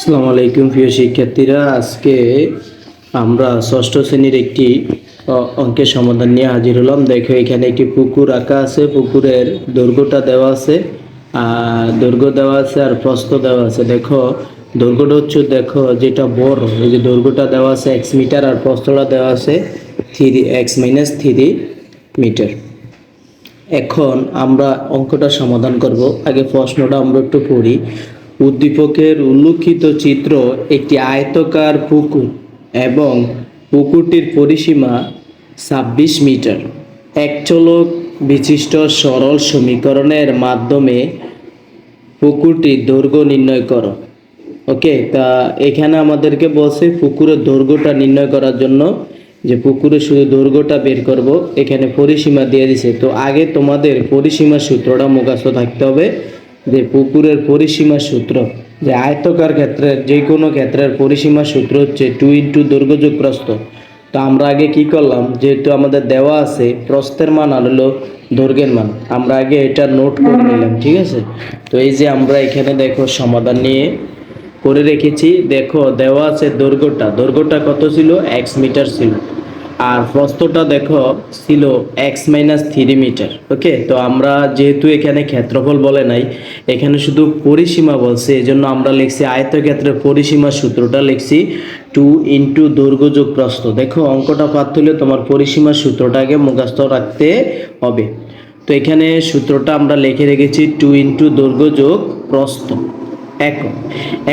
আসসালামু আলাইকুম প্রিয় শিক্ষার্থীরা, আজকে আমরা ষষ্ঠ শ্রেণীর একটি অঙ্কের সমাধান নিয়ে হাজির হলাম। দেখো, এখানে একটি পুকুর আঁকা আছে। পুকুরের দৈর্ঘ্যটা দেওয়া আছে, দৈর্ঘ্য দেওয়া আছে আর প্রস্থ দেওয়া আছে। দেখো, দৈর্ঘ্যটা হচ্ছে, দেখো যেটা বড়, এই যে দৈর্ঘ্যটা দেওয়া আছে x মিটার আর প্রস্থটা দেওয়া আছে 3x-3 মিটার। এখন আমরা অঙ্কটা সমাধান করব। আগে প্রশ্নটা আমরা একটু পড়ি। উদ্দীপকের উল্লিখিত চিত্র একটি আয়তাকার পুকুর এবং পুকুরটির পরিসীমা 26 মিটার। এক চলক বিশিষ্ট সরল সমীকরণের মাধ্যমে পুকুরটির দৈর্ঘ্য নির্ণয় করো। ওকে, তা এখানে আমাদেরকে বলছে পুকুরের দৈর্ঘ্যটা নির্ণয় করার জন্য, যে পুকুরে শুধু দৈর্ঘ্যটা বের করব। এখানে পরিসীমা দিয়ে দিছে, তো আগে তোমাদের পরিসীমা সূত্রটা মুখস্থ থাকতে হবে। যে পুকুরের পরিসীমা সূত্র, যে আয়তাকার ক্ষেত্রের যে কোনো ক্ষেত্রের পরিসীমা সূত্র হচ্ছে 2 × দৈর্ঘ্য যোগ প্রস্থ। তো আমরা আগে কি করলাম, যেহেতু আমাদের দেওয়া আছে প্রস্থের মান আর হলো দৈর্ঘ্যের মান, আমরা আগে এটা নোট করে নিলাম। ঠিক আছে, তো এই যে আমরা এখানে দেখো সমাধান নিয়ে করে রেখেছি। দেখো দেওয়া আছে দৈর্ঘ্যটা কত ছিল, x মিটার ছিল, আর প্রস্থটা দেখো ছিল x-3 মিটার। ওকে, তো আমরা যেহেতু এখানে ক্ষেত্রফল বলে নাই, এখানে শুধু পরিসীমা বলছে, এই জন্য আমরা লিখছি আয়তক্ষেত্রের পরিসীমা সূত্রটা লিখছি 2 × দৈর্ঘ্য যোগ প্রস্থ। দেখো, অঙ্কটা পারতে হলে তোমার পরিসীমা সূত্রটাকে মুখস্থ রাখতে হবে। তো এখানে সূত্রটা আমরা লিখে রেখেছি 2 × দৈর্ঘ্য যোগ প্রস্থ।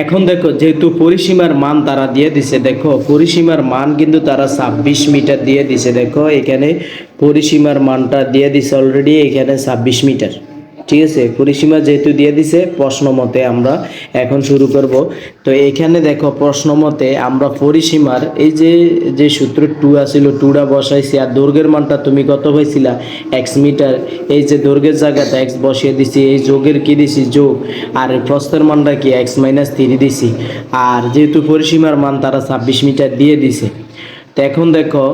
এখন দেখো, যেহেতু পরিসীমার মান তারা দিয়ে দিছে, দেখো পরিসীমার মান কিন্তু তারা 26 মিটার দিয়ে দিছে। দেখো এখানে পরিসীমার মানটা দিয়ে দিছে অলরেডি, এখানে 26 মিটার। ঠিক আছে, পরিসীমা যেহেতু দিয়ে দিছে, প্রশ্ন মতে আমরা এখন শুরু করব। তো এখানে দেখো প্রশ্ন মতে আমরা পরিসীমার এই যে সূত্র 2 আছিল, 2টা বসাইছি, আর দৈর্ঘ্যের মানটা তুমি কত পাইছিলা, x মিটার। এই যে দৈর্ঘ্যের জায়গাতে x বসিয়ে দিছি, এই যোগের কি দিছি, যোগ, আর প্রস্থের মানটা কি x-3 দিছি। আর যেহেতু পরিসীমার মান তারা 26 মিটার দিয়ে দিছে, তো এখন দেখো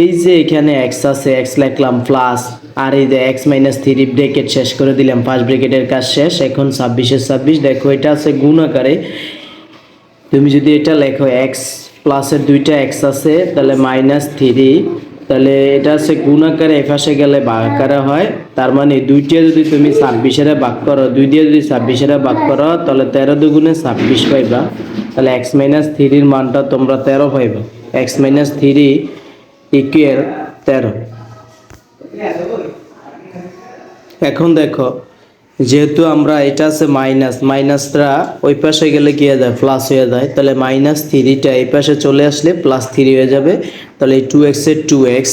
এই যে এখানে x আছে, x লিখলাম প্লাস, আর এই যে x-3 ব্র্যাকেট শেষ করে দিলাম, ফার্স্ট ব্র্যাকেটের কাজ শেষ। এখন 26 দেখো এটা আছে গুণ আকারে। তুমি যদি এটা লেখো x প্লাসের 2টা x আছে, তাহলে -3, তাহলে এটা আছে গুণ আকারে, এপাশে গেলে ভাগ আকারে হয়। তার মানে 2টা যদি তুমি 26-এর ভাগ করো, 2 দিয়ে যদি 26-এর ভাগ করো, তাহলে 13 দুগুণে 26 পাইবা। তাহলে x-3 মানটা তোমরা 13 পাইবা। x-3 = 13। এখন দেখো, যেহেতু আমরা এটা আছে মাইনাসটা ওই পাশে গেলে কি হয়ে যায়, প্লাস হয়ে যায়। তাহলে -3টা এই পাশে চলে আসলে +3 হয়ে যাবে। তাহলে এই 2x এর 2x,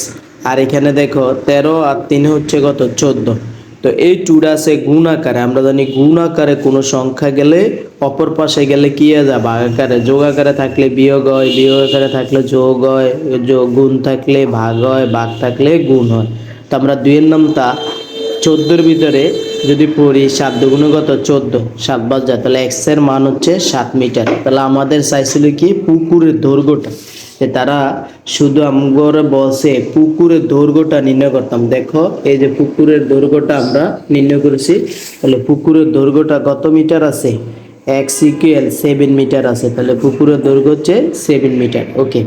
আর এখানে দেখো 13 আর 3 হচ্ছে কত, 14। তো এই 2টা আছে গুণ আকারে। আমরা জানি গুণ আকারে কোনো সংখ্যা গেলে অপর পাশে গেলে কি হয়ে যায়, ভাগ আকারে। যোগ আকারে থাকলে বিয়োগ হয়, বিয়োগ আকারে থাকলে যোগ হয়, গুণ থাকলে ভাগ হয়, ভাগ থাকলে গুণ হয়। তো আমরা 2 এর নামটা 14-এর ভিতরে যদি পড়ি, 7 দুগুণে কত, 14, 7 বাদ যায়, তাহলে x এর মান হচ্ছে 7 মিটার। তাহলে আমাদের চাইছিল কি, পুকুরের দৈর্ঘ্যটা। যে তারা শুধু আমরা বলছে পুকুরের দৈর্ঘ্যটা নির্ণয় করতাম। দেখো এই যে পুকুরের দৈর্ঘ্যটা আমরা নির্ণয় করেছি। তাহলে পুকুরের দৈর্ঘ্যটা কত মিটার আছে, x = 7 মিটার আছে। তাহলে পুকুরের দৈর্ঘ্য হচ্ছে 7 মিটার। ওকে।